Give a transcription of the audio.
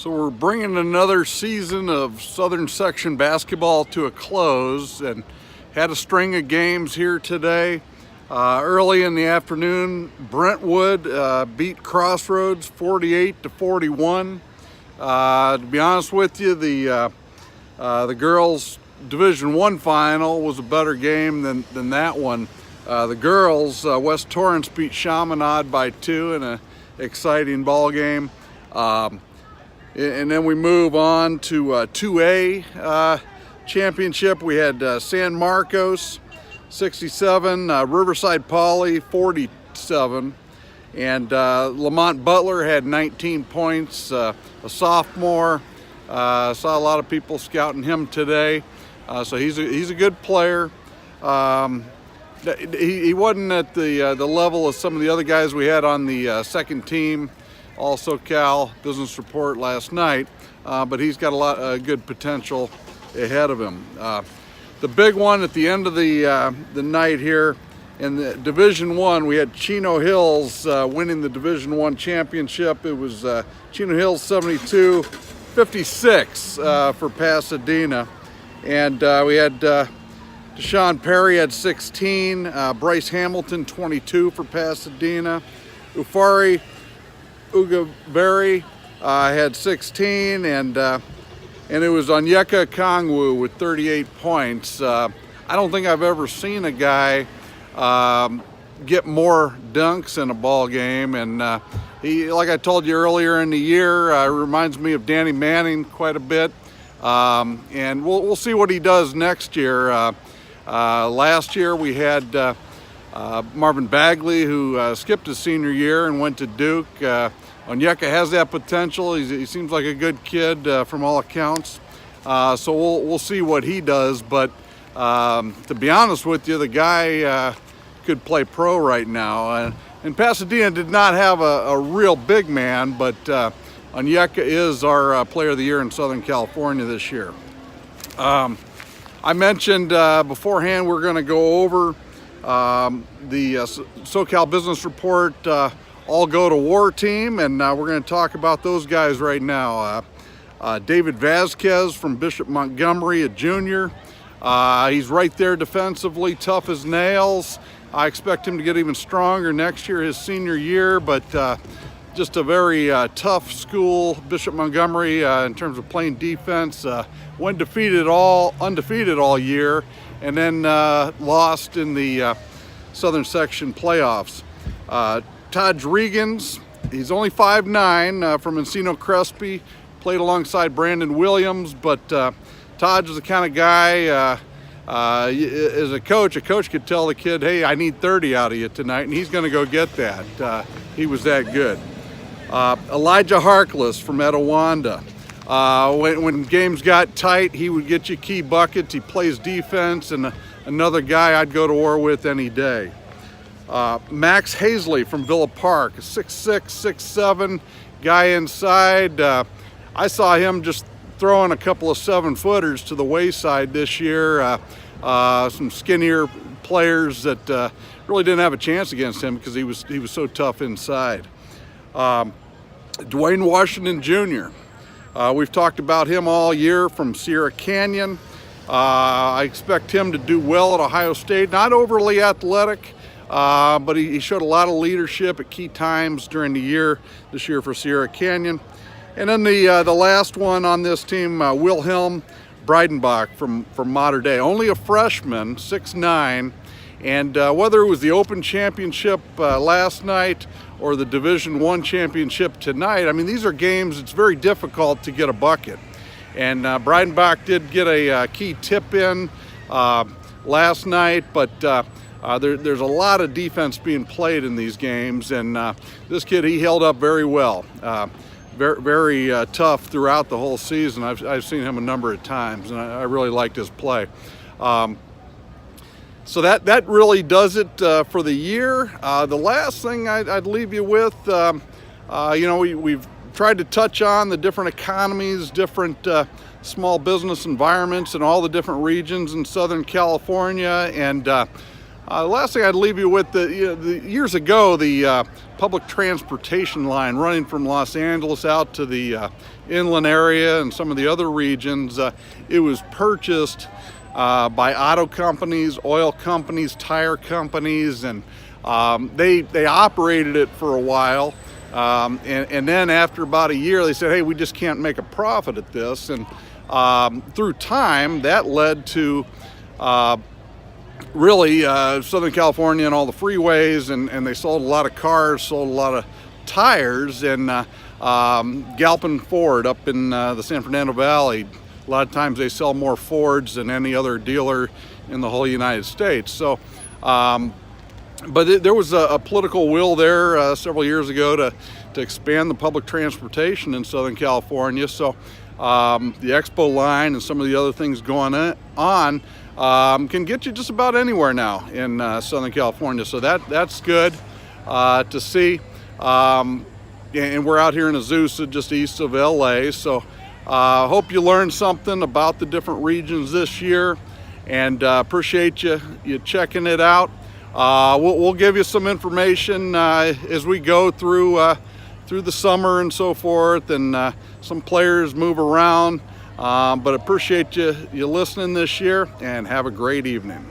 So we're bringing another season of Southern Section basketball to a close and had a string of games here today. Early in the afternoon, Brentwood beat Crossroads 48-41. To be honest with you, the girls' Division I final was a better game than that one. The girls, West Torrance beat Chaminade by 2 in an exciting ball game. And then we move on to 2A championship. We had San Marcos 67, Riverside Poly 47, and Lamont Butler had 19 points, a sophomore. Saw a lot of people scouting him today, so he's a good player. He wasn't at the level of some of the other guys we had on the second team, all SoCal business report last night, but he's got a lot of good potential ahead of him. The big one at the end of the night here in the Division I, we had Chino Hills winning the Division I championship. It was Chino Hills 72-56 for Pasadena, and we had Deshaun Perry had 16, Bryce Hamilton 22 for Pasadena, Ufari Ugaberry had 16, and it was Onyeka Kongwu with 38 points. I don't think I've ever seen a guy get more dunks in a ball game, and he, like I told you earlier in the year, reminds me of Danny Manning quite a bit, and we'll see what he does next year. Last year we had Marvin Bagley, who skipped his senior year and went to Duke. Onyeka has that potential. He seems like a good kid from all accounts. So we'll see what he does. But to be honest with you, the guy could play pro right now. And Pasadena did not have a real big man, but Onyeka is our Player of the Year in Southern California this year. I mentioned beforehand we're going to go over the SoCal Business Report All Go to War team, and we're going to talk about those guys right now. David Vasquez from Bishop Montgomery, a junior. He's right there defensively, tough as nails. I expect him to get even stronger next year, his senior year, but just a very tough school, Bishop Montgomery, in terms of playing defense. Went undefeated all year, and then lost in the Southern Section playoffs. Todd Regans, he's only 5'9", from Encino Crespi, played alongside Brandon Williams, but Todd is the kind of guy, as a coach could tell the kid, hey, I need 30 out of you tonight, and he's going to go get that. He was that good. Elijah Harkless from Etowanda. When games got tight, he would get you key buckets. He plays defense, and another guy I'd go to war with any day. Max Hazley from Villa Park, a 6'6", 6'7" guy inside. I saw him just throwing a couple of 7-footers to the wayside this year. Some skinnier players that really didn't have a chance against him because he was so tough inside. Dwayne Washington Jr. We've talked about him all year from Sierra Canyon. I expect him to do well at Ohio State. Not overly athletic, but he showed a lot of leadership at key times during the year this year for Sierra Canyon. And then the last one on this team, Wilhelm Breidenbach from Mater Dei, only a freshman, 6'9", and whether it was the Open Championship last night or the Division I championship tonight, I mean, these are games it's very difficult to get a bucket. And Breidenbach did get a key tip in last night, but there's a lot of defense being played in these games, and this kid, he held up very well. Very tough throughout the whole season. I've seen him a number of times, and I really liked his play. So that really does it for the year. The last thing I'd leave you with, we've tried to touch on the different economies, different small business environments in all the different regions in Southern California, and The last thing I'd leave you with, years ago, the public transportation line running from Los Angeles out to the inland area and some of the other regions, it was purchased by auto companies, oil companies, tire companies, and they operated it for a while. And then after about a year, they said, hey, we just can't make a profit at this. And through time, that led to really Southern California and all the freeways, and they sold a lot of cars, sold a lot of tires, and Galpin Ford up in the San Fernando Valley, a lot of times they sell more Fords than any other dealer in the whole United States. So but there was a political will there several years ago to expand the public transportation in Southern California. So the Expo line and some of the other things going on can get you just about anywhere now in Southern California. So that's good to see. And we're out here in Azusa, just east of LA. So hope you learned something about the different regions this year, and appreciate you checking it out. We'll give you some information as we go through the summer and so forth, and some players move around. But appreciate you listening this year, and have a great evening.